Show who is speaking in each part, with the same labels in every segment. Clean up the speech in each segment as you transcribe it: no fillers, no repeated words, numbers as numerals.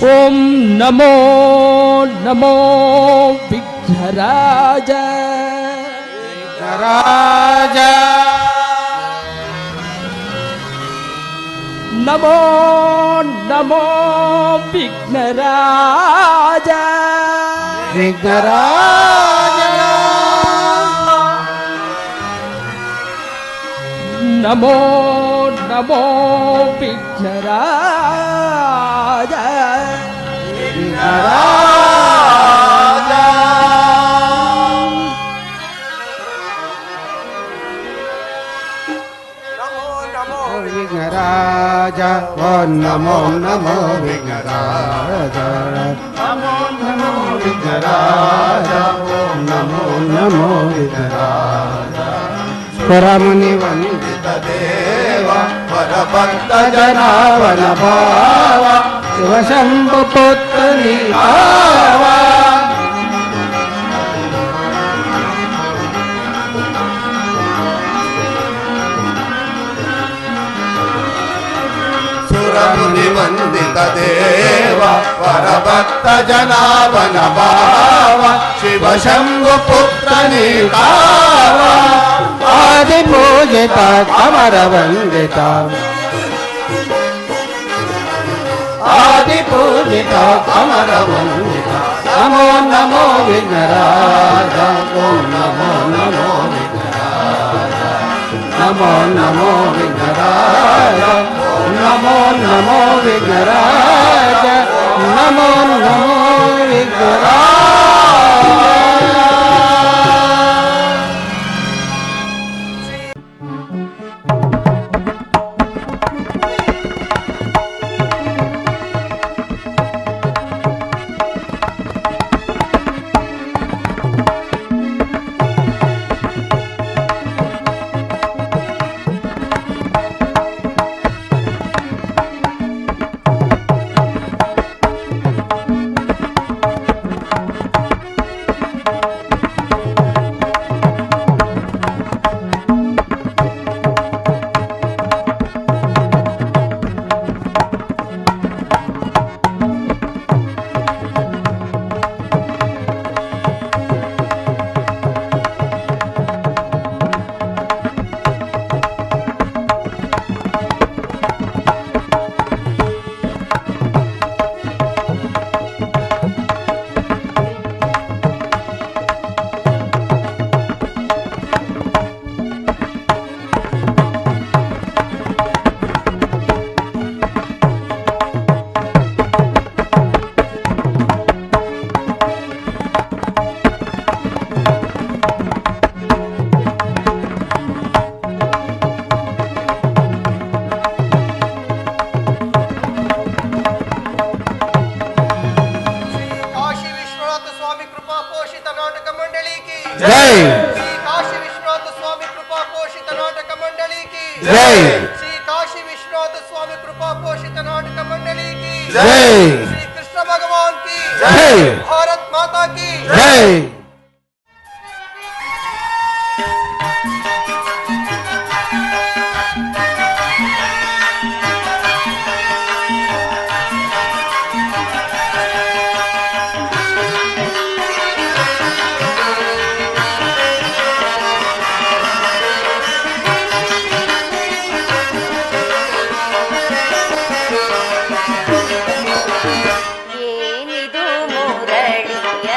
Speaker 1: ಓಂ ನಮೋ ನಮೋ ವಿಘ್ನರಾಜ
Speaker 2: ವಿಘ್ನರಾಜ
Speaker 1: ನಮೋ ನಮೋ ವಿಘ್ನರಾಜ
Speaker 2: ವಿಘ್ನರಾಜ
Speaker 1: ನಮೋ ನಮೋ ವಿಘ್ನರಾಜ
Speaker 2: ವಿಘ್ನರಾಜ ನಮೋ ನಮೋ ವಿಘ್ನರಾಜ ಓಂ ನಮೋ ನಮೋ ವಿಘ್ನರಾಜ ನಮೋ ನಮೋ ವಿಘ್ನರಾಜ ಓಂ ನಮೋ ನಮೋ ವಿಘ್ನರಾಜ ಪರಮುನಿ ವಂದಿತ ದೇವ ಪರಭಕ್ತ ಜನಾವನ ಭಾವ ಶಿವಶಂಭು ಪುತ್ರ ನೀಭಾವ ಸುರಮುನಿ ವಂದಿತ ದೇವ ಪರಭಕ್ತ ಜನಾವನ ಭಾವ ಶಿವಶಂಭು ಪುತ್ರ ನೀಭಾವ ಆದಿ ಪೂಜಿತ ಅಮರ ವಂದಿತ ಆದಿ ಪೂಜಿತ ಅಮರ ವಂದಿತ ನಮೋ ನಮೋ ವಿಘ್ನರಾಜ ಓಂ ನಮೋ ನಮೋ ವಿಘ್ನರಾಜ ನಮೋ ನಮೋ ವಿಘ್ನರಾಜ ನಮೋ ನಮೋ ವಿಘ್ನರಾಜ ನಮೋ ನಮೋ ವಿಘ್ನರಾಜ जय श्री काशी विश्वनाथ स्वामी कृपा पोषित नाटक मंडली की जय श्री काशी विश्वनाथ स्वामी कृपा पोषित नाटक मंडली की जय श्री कृष्ण भगवान की जय भारत माता की जय
Speaker 3: ಏನಿದು ಮುರಳಿಯ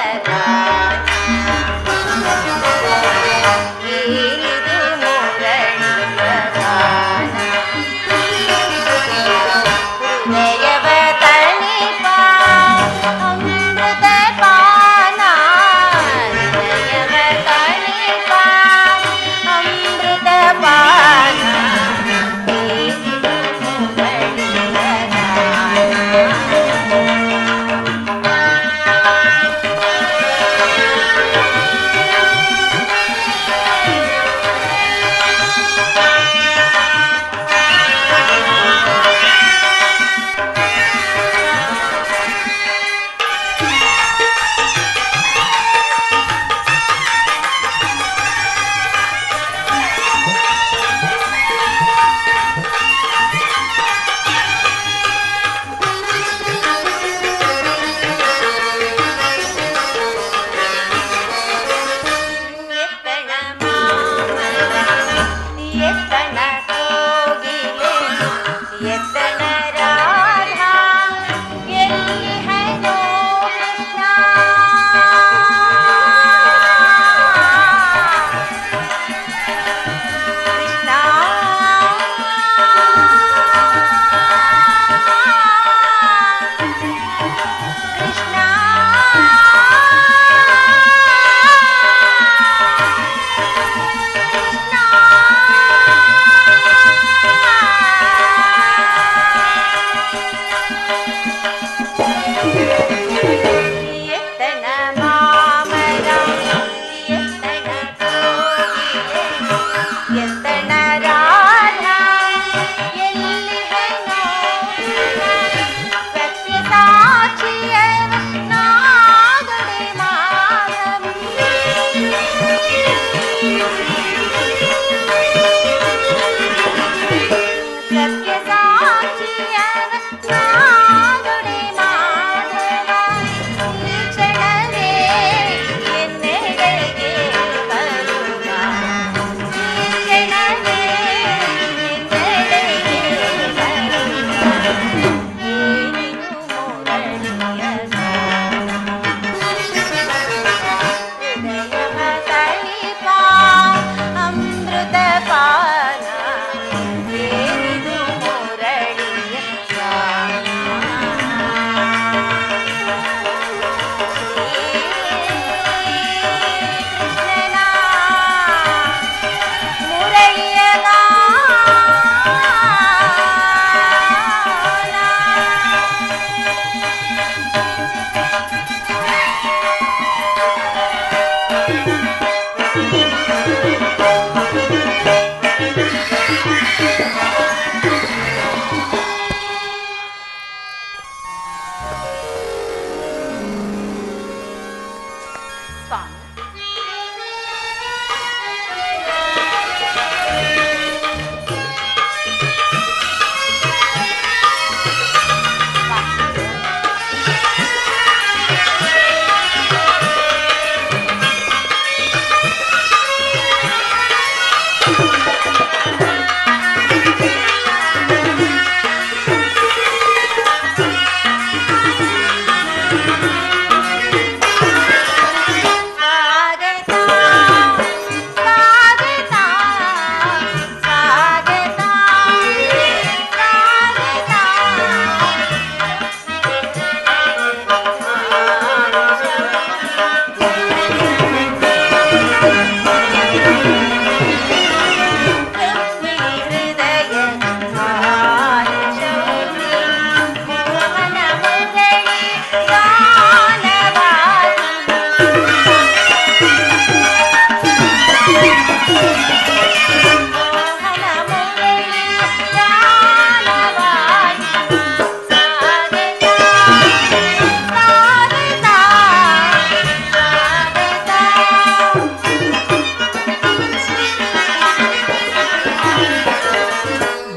Speaker 3: ಎತ್ತಣ ರಾಧಾ ಎಲ್ಲಿ ಹೆಣ್ಣೋ ಸತ್ಯ ಸಾಕ್ಷಿಯ ನಾಗಡೆ ಮಾಧವಿ ಸತ್ಯ ಸಾಕ್ಷಿಯ ನಾಗಡೆ ಮಾಧವ ಈ ಕ್ಷಣವೇ ಎನ್ನೆಡೆಗೆ ಬರುವ ಈ ಕ್ಷಣವೇ ಎನ್ನೆಡೆಗೆ ಬರುವ ಏನಿದು ಮುರಳಿಯ ಹೃದಯವ ತಣಿಪ ಅಮೃತ ಪಾನ ಏನಿದು ಮುರಳಿಯ ಕೃಷ್ಣನ ಮುರಳಿಯ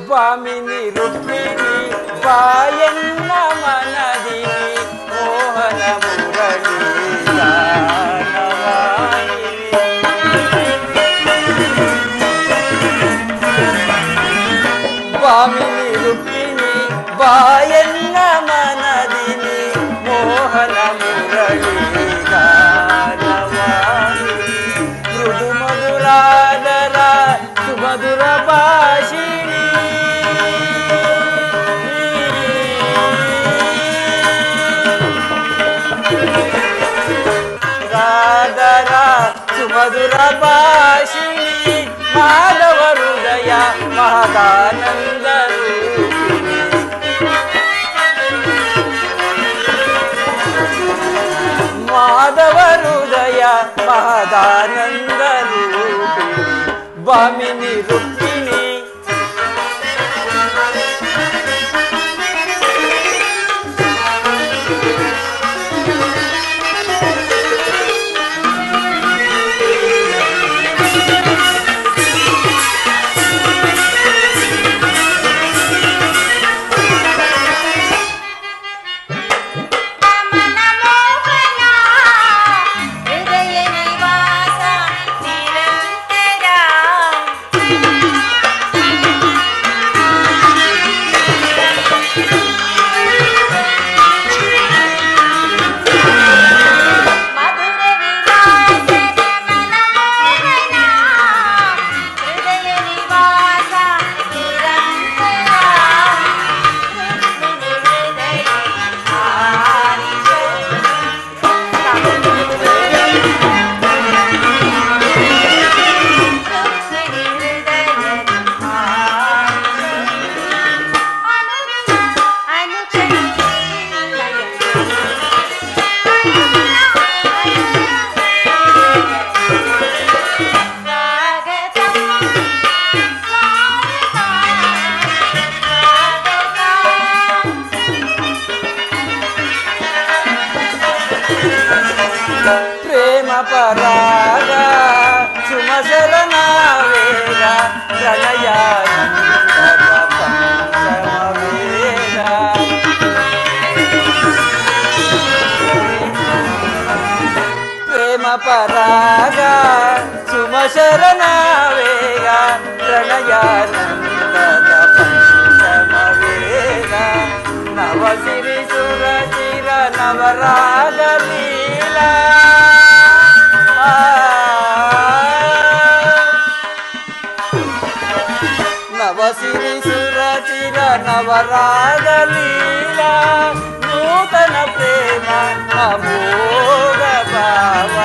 Speaker 4: ಸ್ವಾಮಿನಿ ರುಕ್ಮಿಣಿ ಬಾಯನ್ನ ಮನದಿನಿ ಮೋಹನ ಮುರಳಿ ಸ್ವಾಮಿನಿ ರುಕ್ಮಿಣಿ ಬಾಯನ್ನ ಮನದಿನಿ ಮೋಹನ ಮುರಳಿ ಮೃದು ಮಧುರಾದರ ಸುಮಧುರ ಭಾಷಿಣಿ ರಾಧರ ಸುಮಧುರ ಭಾಷಿಣಿ ಮಾಧವ ಹೃದಯ ಮಹದಾನಂದ ರೂಪಿಣಿ ಮಾಧವ ಹೃದಯ ಮಹದಾನಂದ ರೂಪಿಣಿ ಭಾಮಿನಿ ರುಕ್ಮಿಣಿ
Speaker 3: ಹೃದಯ ನಿವಾಸ ನಿರಂತರ
Speaker 4: ಪರಾಗ ಸುಮಸರನ ವೇಗ ಪ್ರಣಯ ಪಂಚಮ ವೇದ ಪ್ರೇಮ ಪರಾಗ ಸುಮಶರಣ ವೇಗ ಪ್ರಣಯಾನಂದದ ಪಂಚಮ ವೇದ ನವ ಸಿರಿ ಸುರ ಚಿರ ನವರಾಗ ಲೀಲಾ ನವ ಸಿರಿ ಸುರ ಚಿರ ನವರಾಗ ಲೀಲಾ ನೂತನ ಪ್ರೇಮ ಅಮೋಘ ಭಾವ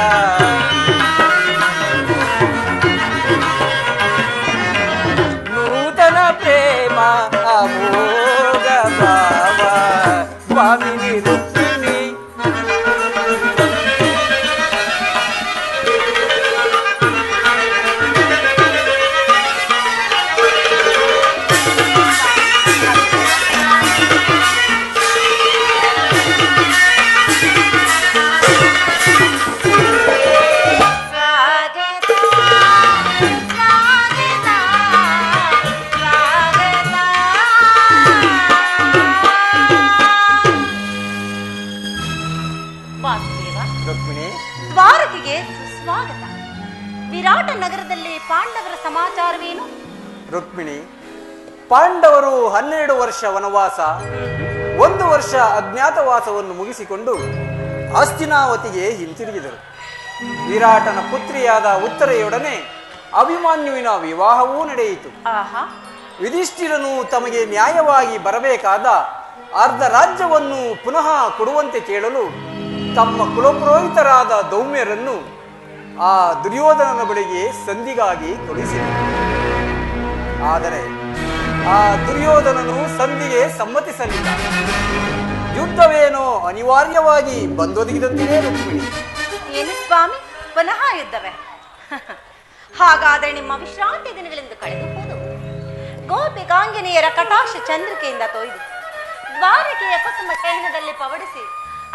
Speaker 4: ನೂತನ ಪ್ರೇಮ ಅಮೋಘ ಭಾವ ಸ್ವಾಮಿನಿ ರುಕ್ಮಿಣಿ
Speaker 3: ದ್ವಾರಕೆಗೆ ಸುಸ್ವಾಗತ. ವಿರಾಟ ನಗರದಲ್ಲಿ ಪಾಂಡವರ ಸಮಾಚಾರವೇನು?
Speaker 4: ರುಕ್ಮಿಣಿ, ಪಾಂಡವರು 12 ವರ್ಷ ವನವಾಸ 1 ವರ್ಷ ಅಜ್ಞಾತವಾಸವನ್ನು ಮುಗಿಸಿಕೊಂಡು ಹಸ್ತಿನಾವತಿಗೆ ಹಿಂತಿರುಗಿದರು. ವಿರಾಟನ ಪುತ್ರಿಯಾದ ಉತ್ತರೆಯೊಡನೆ ಅಭಿಮನ್ಯುವಿನ ವಿವಾಹವೂ ನಡೆಯಿತು. ಯುಧಿಷ್ಠಿರನು ತಮಗೆ ನ್ಯಾಯವಾಗಿ ಬರಬೇಕಾದ ಅರ್ಧ ರಾಜ್ಯವನ್ನು ಪುನಃ ಕೊಡುವಂತೆ ಕೇಳಲು ತಮ್ಮ ಕುಲಪುರೋಹಿತರಾದ ದೌಮ್ಯರನ್ನು ಆ ದುರ್ಯೋಧನನ ಬಳಿಗೆ ಸಂಧಿಗಾಗಿ ಕಳುಹಿಸಿದರು. ಆದರೆ ಆ ದುರ್ಯೋಧನನು ಸಂಧಿಗೆ ಸಮ್ಮತಿಸಲಿಲ್ಲ. ಯುದ್ಧವೇನೋ ಅನಿವಾರ್ಯವಾಗಿ ಬಂದೊದಗಿದಂತೆಯೇ ರುಕ್ಮಿಣಿ.
Speaker 3: ಏನು ಸ್ವಾಮಿ, ಪುನಃ ಯುದ್ಧವೇ? ಹಾಗಾದರೆ ನಿಮ್ಮ ವಿಶ್ರಾಂತಿ ದಿನಗಳೆಂದು ಕಳೆದು ಹೋದವು. ಗೋಪಿಕಾಂಜನೇಯರ ಕಟಾಕ್ಷ ಚಂದ್ರಿಕೆಯಿಂದ ತೊಯ್ದು ದ್ವಾರಕೆಯ ಕುಸುಮ ಶಯನದಲ್ಲಿ ಪವಡಿಸಿ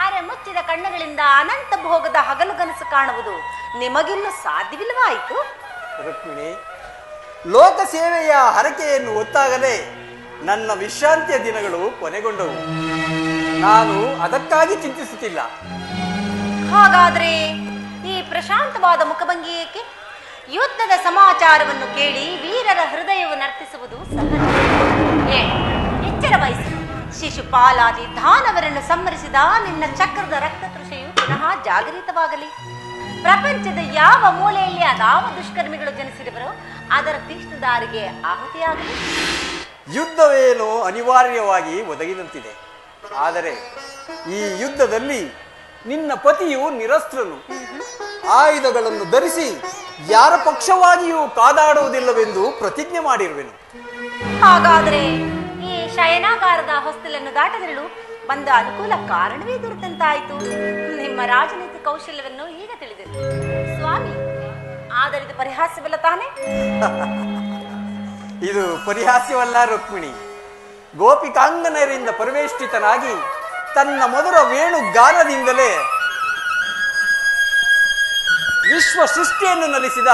Speaker 3: ಅರೆ ಮುಚ್ಚಿದ ಕಣ್ಣುಗಳಿಂದ ಅನಂತ ಭೋಗದ ಹಗಲುಗನಸು ಕಾಣುವುದು ನಿಮಗಿನ್ನೂ ಸಾಧ್ಯವಿಲ್ಲವಾಯಿತು?
Speaker 4: ರುಕ್ಮಿಣಿ, ಲೋಕ ಸೇವೆಯ ಹರಕೆಯನ್ನು ಹೊತ್ತಾಗಲೇ ನನ್ನ ವಿಶ್ರಾಂತಿಯ ದಿನಗಳು ಕೊನೆಗೊಂಡವು. ನಾನು ಅದಕ್ಕಾಗಿ ಚಿಂತಿಸುತ್ತಿಲ್ಲ.
Speaker 3: ಹಾಗಾದ್ರೆ ಈ ಪ್ರಶಾಂತವಾದ ಮುಖಭಂಗಿ ಏಕೆ? ಯುದ್ಧದ ಸಮಾಚಾರವನ್ನು ಕೇಳಿ ವೀರರ ಹೃದಯವು ನರ್ತಿಸುವುದು ಸಹಜ. ಎಚ್ಚರ ವಹಿಸಿ ಶಿಶುಪಾಲಾದಿ ದಾನವರನ್ನು ಸಂಹರಿಸಿದ ನಿನ್ನ ಚಕ್ರದ ರಕ್ತತೃಷೆಯು ಪುನಃ ಜಾಗರಿತವಾಗಲಿ. ಪ್ರಪಂಚದ ಯಾವ ಮೂಲೆಯಲ್ಲಿ ಅದಾವ ದುಷ್ಕರ್ಮಿಗಳು ಜನಿಸಿರುವರೋ ಅದರ ತೀಕ್ಷ್ಣದಾರಿಗೆ ಆಹುತಿಯಾಗಲಿ.
Speaker 4: ಯುದ್ಧವೇನೋ ಅನಿವಾರ್ಯವಾಗಿ ಒದಗಿದಂತಿದೆ. ಆದರೆ ಈ ಯುದ್ಧದಲ್ಲಿ ನಿನ್ನ ಪತಿಯು ನಿರಸ್ತ್ರನು. ಆಯುಧಗಳನ್ನು ಧರಿಸಿ ಯಾರ ಪಕ್ಷವಾಗಿಯೂ ಕಾದಾಡುವುದಿಲ್ಲವೆಂದು ಪ್ರತಿಜ್ಞೆ ಮಾಡಿರುವೆನು.
Speaker 3: ಹಾಗಾದರೆ ಈ ಶಯನಾಗಾರದ ಹೊಸ್ತಿಲನ್ನು ದಾಟದಿರಲು ಬಂದ ಅನುಕೂಲ ಕಾರಣವೇ ದೊರೆತಂತಾಯಿತು. ನಿಮ್ಮ ರಾಜನೀತಿ ಕೌಶಲ್ಯವನ್ನು ಈಗ ತಿಳಿದಿದೆ ಸ್ವಾಮಿ. ಆದರೆ ಇದು ಪರಿಹಾಸ್ಯವಲ್ಲ ತಾನೆ?
Speaker 4: ಇದು ಪರಿಹಾಸ್ಯವಲ್ಲ ರುಕ್ಮಿಣಿ. ಗೋಪಿಕಾಂಗನರಿಂದ ಪರಿವೇಷ್ಟಿತನಾಗಿ ತನ್ನ ಮಧುರ ವೇಣು ಗಾನದಿಂದಲೇ ವಿಶ್ವ ಸೃಷ್ಟಿಯನ್ನು ನಲಿಸಿದ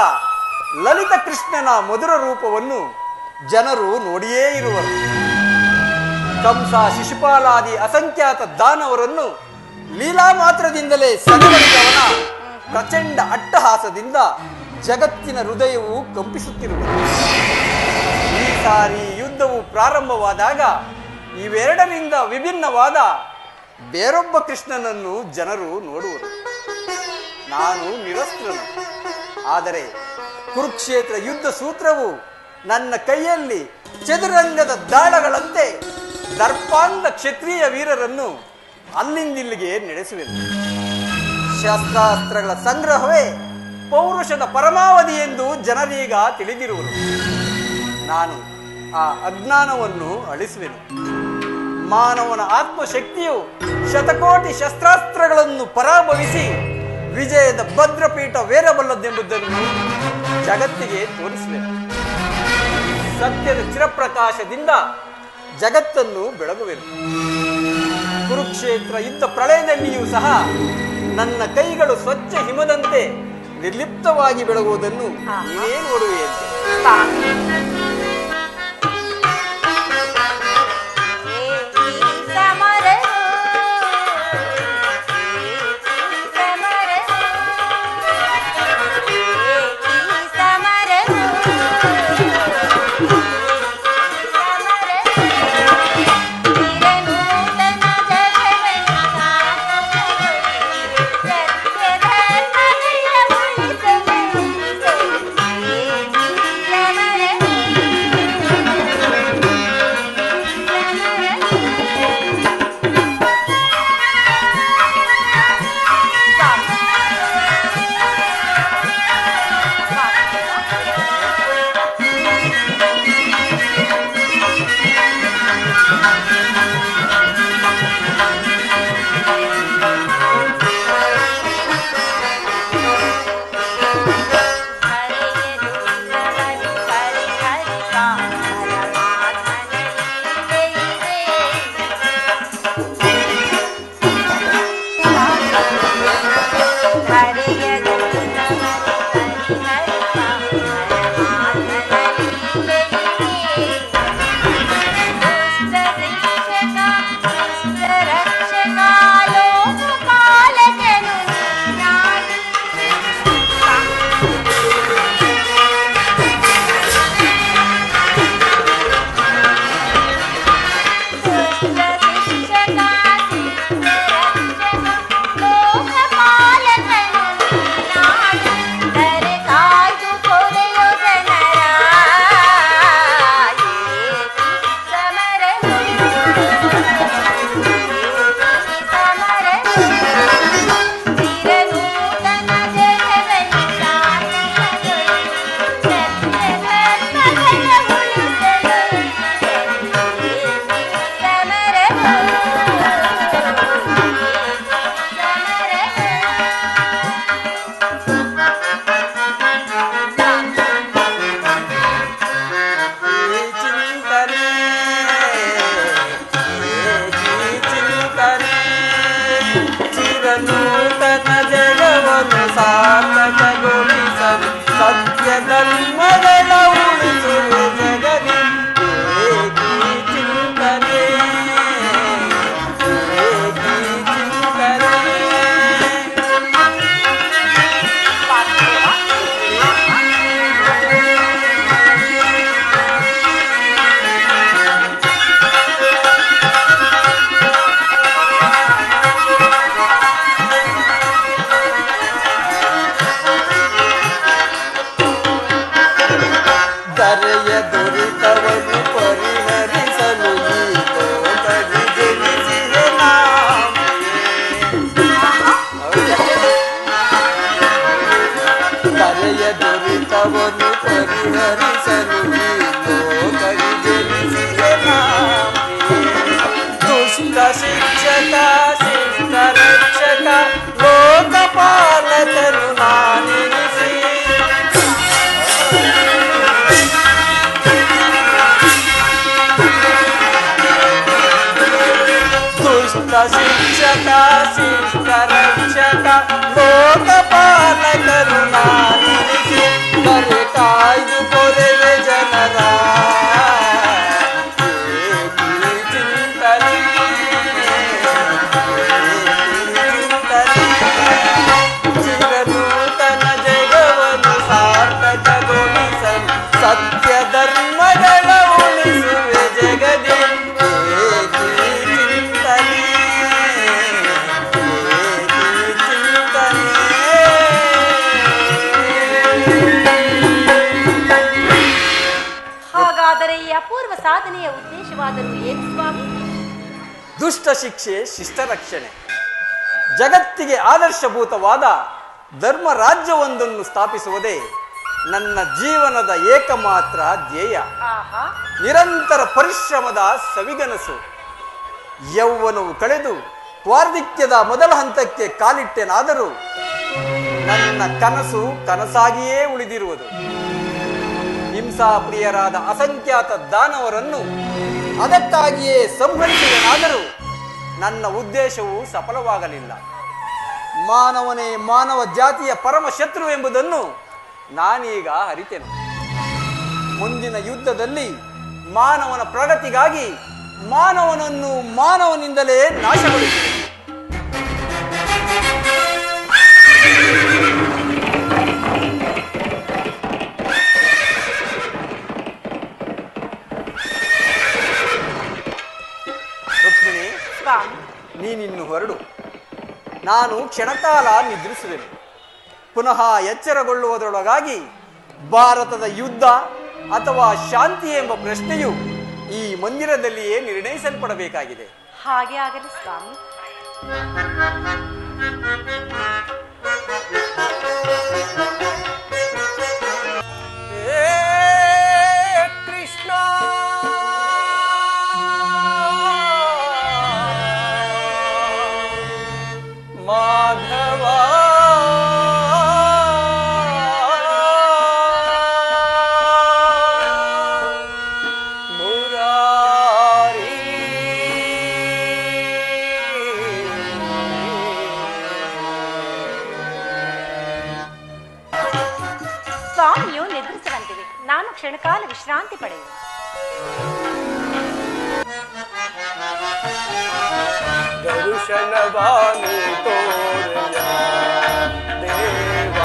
Speaker 4: ಲಲಿತ ಕೃಷ್ಣನ ಮಧುರ ರೂಪವನ್ನು ಜನರು ನೋಡಿಯೇ ಇರುವರು. ಕಂಸ ಶಿಶುಪಾಲಾದಿ ಅಸಂಖ್ಯಾತ ದಾನವರನ್ನು ಲೀಲಾ ಮಾತ್ರದಿಂದಲೇ ಸೆಳೆದವನ ಪ್ರಚಂಡ ಅಟ್ಟಹಾಸದಿಂದ ಜಗತ್ತಿನ ಹೃದಯವು ಕಂಪಿಸುತ್ತಿರುವುದು. ಈ ಸಾರಿ ಯುದ್ಧವು ಪ್ರಾರಂಭವಾದಾಗ ಇವೆರಡರಿಂದ ವಿಭಿನ್ನವಾದ ಬೇರೊಬ್ಬ ಕೃಷ್ಣನನ್ನು ಜನರು ನೋಡುವರು. ನಾನು ನಿರಸ್ತ್ರನು. ಆದರೆ ಕುರುಕ್ಷೇತ್ರ ಯುದ್ಧ ಸೂತ್ರವು ನನ್ನ ಕೈಯಲ್ಲಿ ಚದುರಂಗದ ದಾಳಗಳಂತೆ ದರ್ಪಾಂಧ ಕ್ಷತ್ರಿಯ ವೀರರನ್ನು ಅಲ್ಲಿಂದಿಲ್ಲಿಗೆ ನಡೆಸುವೆನು. ಶಸ್ತ್ರಾಸ್ತ್ರಗಳ ಸಂಗ್ರಹವೇ ಪೌರುಷದ ಪರಮಾವಧಿ ಎಂದು ಜನರೀಗ ತಿಳಿದಿರುವರು. ನಾನು ಆ ಅಜ್ಞಾನವನ್ನು ಅಳಿಸುವೆನು. ಮಾನವನ ಆತ್ಮಶಕ್ತಿಯು ಶತಕೋಟಿ ಶಸ್ತ್ರಾಸ್ತ್ರಗಳನ್ನು ಪರಾಭವಿಸಿ ವಿಜಯದ ಭದ್ರಪೀಠವೇರಬಲ್ಲದೆಂಬುದನ್ನು ಜಗತ್ತಿಗೆ ತೋರಿಸುವೆನು. ಸತ್ಯದ ಚಿರಪ್ರಕಾಶದಿಂದ ಜಗತ್ತನ್ನು ಬೆಳಗುವೆನು. ಕುರುಕ್ಷೇತ್ರ ಯುದ್ಧ ಪ್ರಳಯದಲ್ಲಿಯೂ ಸಹ ನನ್ನ ಕೈಗಳು ಸ್ವಚ್ಛ ಹಿಮದಂತೆ ನಿರ್ಲಿಪ್ತವಾಗಿ ಬೆಳಗುವುದನ್ನು ನೀವೇ ನೋಡುವೆಯಂತೆ. ಶಿಕ್ಷಕ ಶಿಷ್ಟ ರಕ್ಷಕ ಲೋಕಪಾಲಕರು ನಾನಿರಿಸಿ ಬರೆ ಕಾಯ್ದು ಕೊರೆವೆ ಜನರ ಚಿಂತನೆ ಚಿರನೂತನ ಜಗವನ್ನು ಸಾರ್ಥಕಗೊಳಿಸಲು ಸತ್ಯ ಧರ್ಮಗಳ ಉಳಿಸುವೆ ಜಗದಿ
Speaker 3: ಅಪೂರ್ವ ಸಾಧನೆಯ ಉದ್ದೇಶವಾದರೂ ಏನು ಸ್ವಾಮಿ?
Speaker 4: ದುಷ್ಟ ಶಿಕ್ಷೆ ಶಿಷ್ಟ ರಕ್ಷಣೆ, ಜಗತ್ತಿಗೆ ಆದರ್ಶಭೂತವಾದ ಧರ್ಮ ರಾಜ್ಯವೊಂದನ್ನು ಸ್ಥಾಪಿಸುವುದೇ ನನ್ನ ಜೀವನದ ಏಕಮಾತ್ರ ಧ್ಯೇಯ. ನಿರಂತರ ಪರಿಶ್ರಮದ ಸವಿಗನಸು. ಯೌವನವು ಕಳೆದು ವಾರ್ಧಿಕ್ಯದ ಮೊದಲ ಹಂತಕ್ಕೆ ಕಾಲಿಟ್ಟೆನಾದರೂ ನನ್ನ ಕನಸು ಕನಸಾಗಿಯೇ ಉಳಿದಿರುವುದು. ಹಿಂಸಾಪ್ರಿಯರಾದ ಅಸಂಖ್ಯಾತ ದಾನವರನ್ನು ಅದಕ್ಕಾಗಿಯೇ ಸಂಹರಿಸಿದನಾದರೂ ನನ್ನ ಉದ್ದೇಶವು ಸಫಲವಾಗಲಿಲ್ಲ. ಮಾನವನೇ ಮಾನವ ಜಾತಿಯ ಪರಮ ಶತ್ರು ಎಂಬುದನ್ನು ನಾನೀಗ ಅರಿತೆನು. ಮುಂದಿನ ಯುದ್ಧದಲ್ಲಿ ಮಾನವನ ಪ್ರಗತಿಗಾಗಿ ಮಾನವನನ್ನು ಮಾನವನಿಂದಲೇ ನಾಶಗೊಳಿಸಿದೆ. ರುಕ್ಮಿಣಿ, ನೀನಿನ್ನು ಹೊರಡು. ನಾನು ಕ್ಷಣಕಾಲ ನಿದ್ರಿಸುವೆನು. ಪುನಃ ಎಚ್ಚರಗೊಳ್ಳುವುದರೊಳಗಾಗಿ ಭಾರತದ ಯುದ್ಧ ಅಥವಾ ಶಾಂತಿ ಎಂಬ ಪ್ರಶ್ನೆಯು ಈ ಮಂದಿರದಲ್ಲಿಯೇ ನಿರ್ಣಯಿಸಲ್ಪಡಬೇಕಾಗಿದೆ.
Speaker 3: ಹಾಗೆ ಆಗಲಿ ಸ್ವಾಮಿ.
Speaker 2: ಕೃಷ್ಣ ಮಾಧವ
Speaker 3: ಸ್ವಾಮಿಯು ನಿದ್ರಿಸುವಂತಿವೆ. ನಾನು ಕ್ಷಣಕಾಲ ವಿಶ್ರಾಂತಿ ಪಡೆಯುವೆ.
Speaker 2: ದರುಶನವಾನು ತೋರಯ ದೇವ,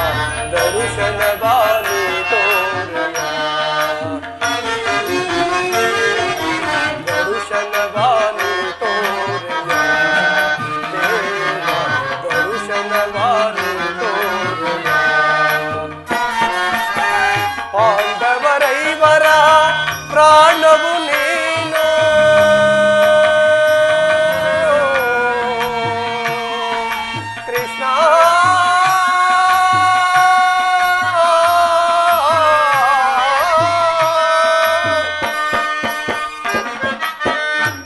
Speaker 2: ದರುಶನವಾನು ತೋರಯ, ದರುಶನವಾನು ತೋರಯ ದೇವ, ದರುಶನವಾನು ತೋರಯ. ಪಾಂಡವರೈವರ ಪ್ರಾಣವು ನೀನು, ಕೃಷ್ಣ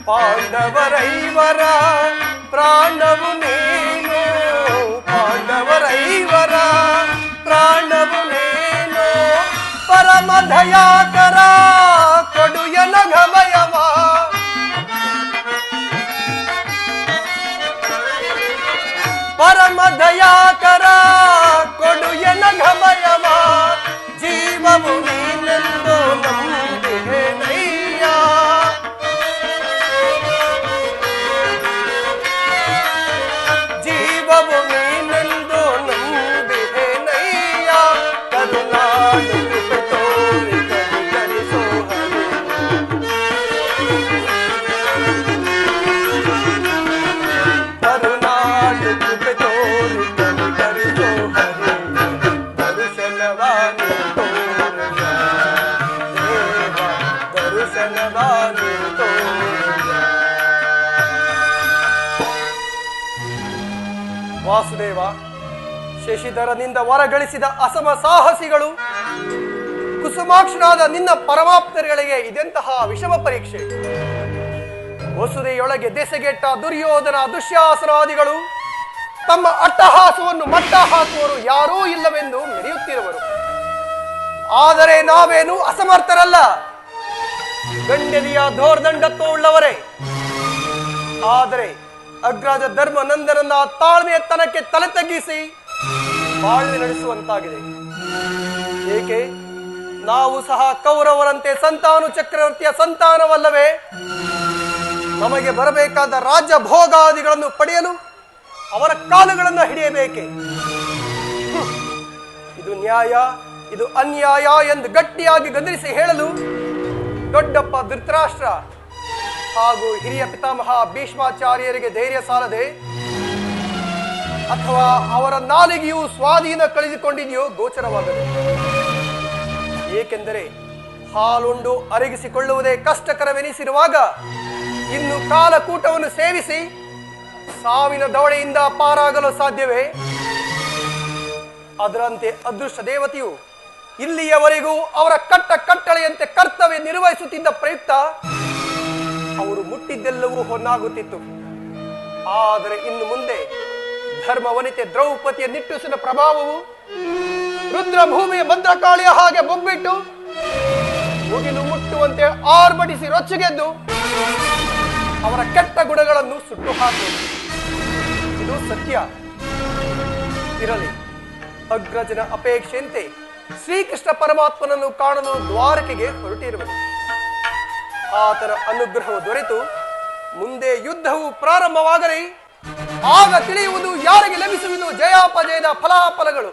Speaker 2: ಪಾಂಡವರೈವರ ಪ್ರಾಣವು ನೀನು, ಪಾಂಡವರೈವರ ಪ್ರಾಣವು ನೀನು, ಪರಮ ದಯಾಕರ ಕೊಡು ಎನಗಮಯವ, ಪರಮ ದಯಾಕರ ಕೊಡು ಎನಗಮಯವ, ಜೀವವು ನೀನೆಂದು ನಂಬಿದೆನಯ್ಯ, ಜೀವವು ನೀನೆಂದು ನಂಬಿದೆನಯ್ಯ, ಕರುಣಾಳು ಕೃಪೆ ತೋರಿ ಕನಿಕರಿಸೋ ಹರಿ, ಕರುಣಾಳು ಕೃಪೆ ತೋರಿ ಕನಿಕರಿಸೋ ಹರಿ, ದರುಶನವಾನು ತೋರಯ ದೇವ, ದರುಶನವಾನು ತೋರಯ. ವಾಸುದೇವ, ಶಶಿಧರನಿಂದ ವರಗಳಿಸಿದ ಅಸಮ ಸಾಹಸಿಗಳು ಕುಸುಮಾಕ್ಷನಾದ ನಿನ್ನ ಪರಮಾಪ್ತರುಗಳಿಗೆ ಇದೆಂತಹ ವಿಷಮ ಪರೀಕ್ಷೆ. ವಸುದೆಯೊಳಗೆ ದೆಸೆಗೆಟ್ಟ ದುರ್ಯೋಧನ ದುಶ್ಯಾಸನಾದಿಗಳು ತಮ್ಮ ಅಟ್ಟಹಾಸವನ್ನು ಮಟ್ಟ ಹಾಕುವರು ಯಾರೂ ಇಲ್ಲವೆಂದು ಮೆರೆಯುತ್ತಿರುವರು. ಆದರೆ ನಾವೇನು ಅಸಮರ್ಥರಲ್ಲ, ಗಂಡಲಿಯ ದೋರ್ದಂಡತ್ವ ಉಳ್ಳವರೇ. ಆದರೆ ಅಗ್ರಜ ಧರ್ಮ ನಂದನನ್ನ ತಾಳ್ಮೆಯತನಕ್ಕೆ ತಲೆ ತಗ್ಗಿಸಿ ಬಾಳ್ವೆ ನಡೆಸುವಂತಾಗಿದೆ. ಏಕೆ? ನಾವು ಸಹ ಕೌರವರಂತೆ ಸಂತಾನು ಚಕ್ರವರ್ತಿಯ ಸಂತಾನವಲ್ಲವೇ? ನಮಗೆ ಬರಬೇಕಾದ ರಾಜ್ಯ ಭೋಗಾದಿಗಳನ್ನು ಪಡೆಯಲು ಅವರ ಕಾಲುಗಳನ್ನು ಹಿಡಿಯಬೇಕೆ? ಇದು ನ್ಯಾಯ, ಇದು ಅನ್ಯಾಯ ಎಂದು ಗಟ್ಟಿಯಾಗಿ ಗದರಿಸಿ ಹೇಳಲು ದೊಡ್ಡಪ್ಪ ಧೃತರಾಷ್ಟ್ರ ಹಾಗೂ ಹಿರಿಯ ಪಿತಾಮಹ ಭೀಷ್ಮಾಚಾರ್ಯರಿಗೆ ಧೈರ್ಯ ಸಾಲದೆ, ಅಥವಾ ಅವರ ನಾಲಿಗೆಯು ಸ್ವಾಧೀನ ಕಳೆದುಕೊಂಡಿದೆಯೋ ಗೋಚರವಾಗದು. ಏಕೆಂದರೆ ಹಾಲುಂಡು ಅರಗಿಸಿಕೊಳ್ಳುವುದೇ ಕಷ್ಟಕರವೆನಿಸಿರುವಾಗ ಇನ್ನು ಕಾಲಕೂಟವನ್ನು ಸೇವಿಸಿ ಸಾವಿನ ದವಡೆಯಿಂದ ಪಾರಾಗಲು ಸಾಧ್ಯವೇ? ಅದರಂತೆ ಅದೃಷ್ಟ ದೇವತೆಯು ಇಲ್ಲಿಯವರೆಗೂ ಅವರ ಕಟ್ಟಳೆಯಂತೆ ಕರ್ತವ್ಯ ನಿರ್ವಹಿಸುತ್ತಿದ್ದ ಪ್ರಯುಕ್ತ ಅವರು ಮುಟ್ಟಿದ್ದೆಲ್ಲವೂ ಹೊನ್ನಾಗುತ್ತಿತ್ತು. ಆದರೆ ಇನ್ನು ಮುಂದೆ ಧರ್ಮ ವನಿತೆ ದ್ರೌಪದಿಯ ನಿಟ್ಟುಸಿನ ಪ್ರಭಾವವು ರುದ್ರಭೂಮಿಯ ಭದ್ರಕಾಳಿಯ ಹಾಗೆ ಬೊಬ್ಬಿಟ್ಟು ಮುಗಿಲು ಮುಟ್ಟುವಂತೆ ಆರ್ಭಟಿಸಿ ರೊಚ್ಚಿಗೆದ್ದು ಅವರ ಕೆಟ್ಟ ಗುಣಗಳನ್ನು ಸುಟ್ಟು ಹಾಕುವುದು. ಇದು ಸತ್ಯ. ಇರಲಿ, ಅಗ್ರಜನ ಅಪೇಕ್ಷೆಯಂತೆ ಶ್ರೀಕೃಷ್ಣ ಪರಮಾತ್ಮನನ್ನು ಕಾಣಲು ದ್ವಾರಕೆಗೆ ಹೊರಟಿರುವನು. ಆತನ ಅನುಗ್ರಹವು ದೊರೆತು ಮುಂದೆ ಯುದ್ಧವು ಪ್ರಾರಂಭವಾಗಲಿ, ಆಗ ತಿಳಿಯುವುದು ಯಾರಿಗೆ ಲಭಿಸುವುದು ಜಯಾಪಜಯದ ಫಲಾಫಲಗಳು.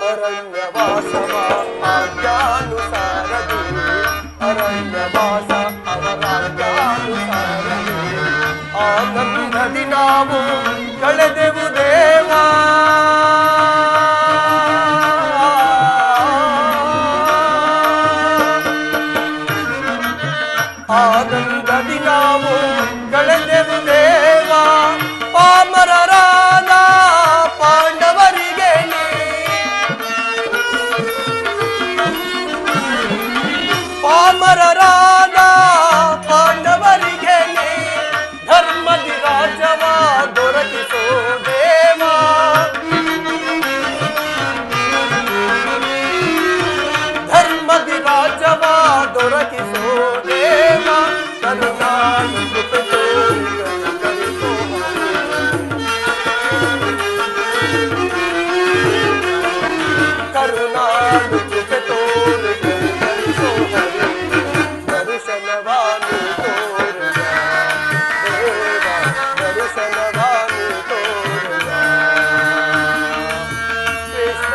Speaker 2: ಅರಣ್ಯವಾಸವ ಆಜ್ಞಾನುಸಾರದಿ, ಅರಣ್ಯವಾಸ ಅವರಾಜ್ಞಾನುಸಾರದಿ, ಆನಂದದಿ ನಾವು ಕಳೆದೆವು ದೇವಾ. ಆನಂದದಿ ನಾವು ಕಳೆದೆವು ದೇವಾ. ಪಾಮರರಾದ ಪಾಂಡವರಿಗೆ ಪಾಮರರಾದ ಪಾಂಡವರಿಗೆ ಧರ್ಮದಿ ರಾಜ್ಯವ ದೊರಕಿಸೋ ದೇವಾ. ಧರ್ಮದಿ ರಾಜ್ಯವ ದೊರಕಿಸೋ ದೇವಾ. ಕರುಣಾಳು ಕೃಪೆ ತೋರಿ ಕರುಣಿಸೋ ಕರುಣಾಳು ಕೃಪೆ ತೋರಿ ಕರುಣಿಸೋ ಹರಿ. ದರ್ಶನವಾನು ತೋರುಗ ದೇವ, ದರ್ಶನವಾನು ತೋರುಗ ಕೃಷ್ಣ.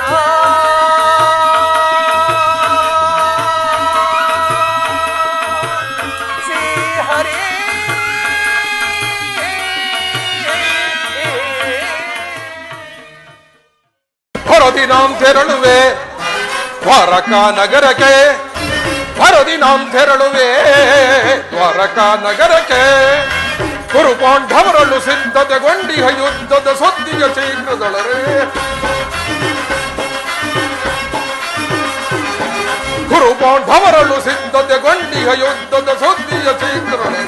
Speaker 2: ಶ್ರೀ ಹರಿ
Speaker 5: ಹೊರದಿ ನಾಂ ತೆರಳುವೆ ದ್ವಾರಕಾ ನಗರಕ್ಕೆ, ಹೊರದಿ ನಾಂ ತೆರಳುವೆ ದ್ವಾರಕಾ ನಗರಕ್ಕೆ. ಕುರು ಪಾಂಡವರಳು ಸಿದ್ಧತೆಗೊಂಡಿಹ ಯುದ್ಧದ ಸುದ್ದಿಯ ಶೀಘ್ರದೊಳರೆ. ಕುರು ಪಾಂಡವರಳು ಸಿದ್ಧತೆಗೊಂಡಿಹ ಯುದ್ಧದ ಸುದ್ದಿಯ ಶೀಘ್ರದೊಳರೆ.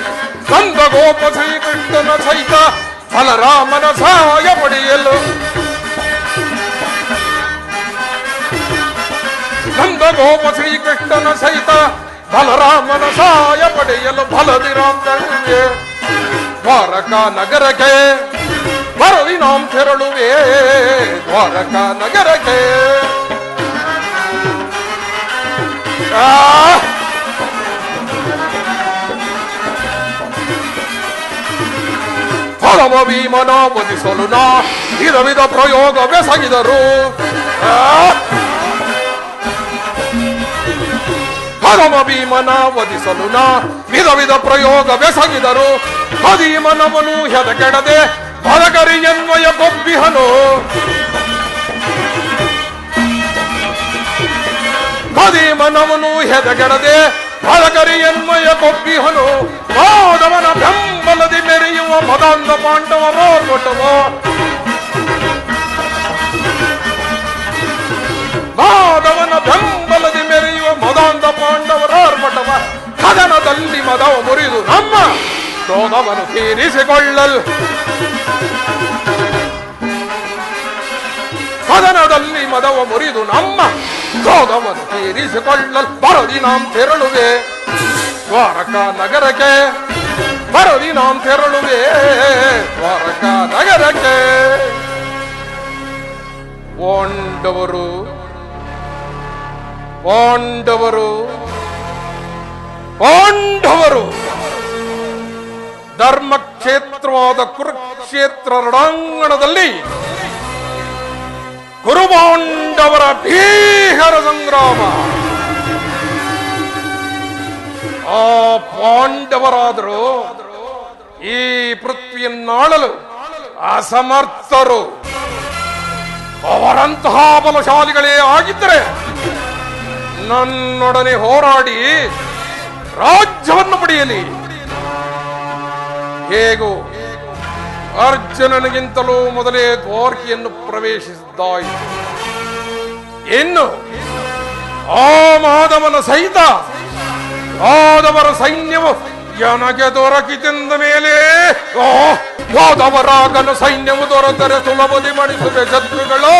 Speaker 5: ಕಂದ ಗೋಪ ಶ್ರೀಕೃಷ್ಣನ ಸಹಿತ ಬಲರಾಮನ ಸಹಾಯ ಪಡೆಯಲು, ನಂದ ಗೋಪ ಶ್ರೀಕೃಷ್ಣನ ಸಹಿತ ಬಲರಾಮನ ಸಹಾಯ ಪಡೆಯಲು ಬಲದಿ ರಾಮ್ ತೆರಳುವೆ ದ್ವಾರಕಾ ನಗರಕ್ಕೆ. ಬರದಿ ನಾಂ ತೆರಳುವೆ ದ್ವಾರಕಾ ನಗರಕ್ಕೆ. ಫಲವ ಭೀಮನ ವಧಿಸಲು ನಾ ವಿಧ ವಿಧ ಪ್ರಯೋಗವೆಸಗಿದರು. ಪರಮ ಭೀಮನ ವಧಿಸಲು ನಾ ವಿಧ ವಿಧ ಪ್ರಯೋಗವೆಸಗಿದರು. ಭೀಮನವನು ಹೆದಕೆಡದೆ ಬಲಗರಿ ಎನ್ವಯ ಕೊಬ್ಬಿಹನು. ಭೀಮನವನು ಹೆದಗೆಡದೆ ಬಲಗರಿ ಎನ್ವಯ ಕೊಬ್ಬಿಹನು. ಮಾಧವನ ಬೆಂಬಲದಿ ಮೆರೆಯುವ ಮದಾಂಧ ಪಾಂಡವರೋರ್ಗೊಟ್ಟವ. ಮಾಧವನ ಬೆಂಬಲದಿ ಮೆರೆಯುವ ಮದಾಂಧ ಪಾಂಡವರಾರ್ಭಟವ. ಕದನದಲ್ಲಿ ಮದವ ಮುರಿದು ನಮ್ಮ ಕ್ರೋಧವನ್ನು ತೀರಿಸಿಕೊಳ್ಳಲ್. ಕದನದಲ್ಲಿ ಮದವ ಮುರಿದು ನಮ್ಮ ಕ್ರೋಧವನ್ನು ತೀರಿಸಿಕೊಳ್ಳಲ್. ಬರದಿ ನಾಂ ತೆರಳುವೆ ದ್ವಾರಕಾ ನಗರಕ್ಕೆ. ಬರದಿ ನಾಂ ತೆರಳುವೆ ದ್ವಾರಕಾ ನಗರಕ್ಕೆ. ಪಾಂಡವರು ಪಾಂಡವರು ಪಾಂಡವರು ಧರ್ಮಕ್ಷೇತ್ರವಾದ ಕುರುಕ್ಷೇತ್ರ ರಣಾಂಗಣದಲ್ಲಿ ಕುರುಪಾಂಡವರ ಭೀಕರ ಸಂಗ್ರಾಮ. ಆ ಪಾಂಡವರಾದರೂ ಈ ಪೃಥ್ವಿಯನ್ನಾಳಲು ಅಸಮರ್ಥರು. ಅವರಂತಹ ಬಲಶಾಲಿಗಳೇ ಆಗಿದ್ದರೆ ನನ್ನೊಡನೆ ಹೋರಾಡಿ ರಾಜ್ಯವನ್ನು ಪಡೆಯಲಿ. ಹೇಗೂ ಅರ್ಜುನನಿಗಿಂತಲೂ ಮೊದಲೇ ದ್ವಾರಕೆಯನ್ನು ಪ್ರವೇಶಿಸಿದ್ದಾಯಿತು. ಇನ್ನು ಆ ಮಾಧವನ ಸಹಿತ ಯಾದವರ ಸೈನ್ಯವು ನನಗೆ ದೊರಕಿತೆಂದ ಮೇಲೆ ಯಾದವರಾಗನ ಸೈನ್ಯವು ದೊರೆತರೆ ಸುಲಭದಿ ಮಾಡಿಸುವೆ ಶತ್ರುಗಳು.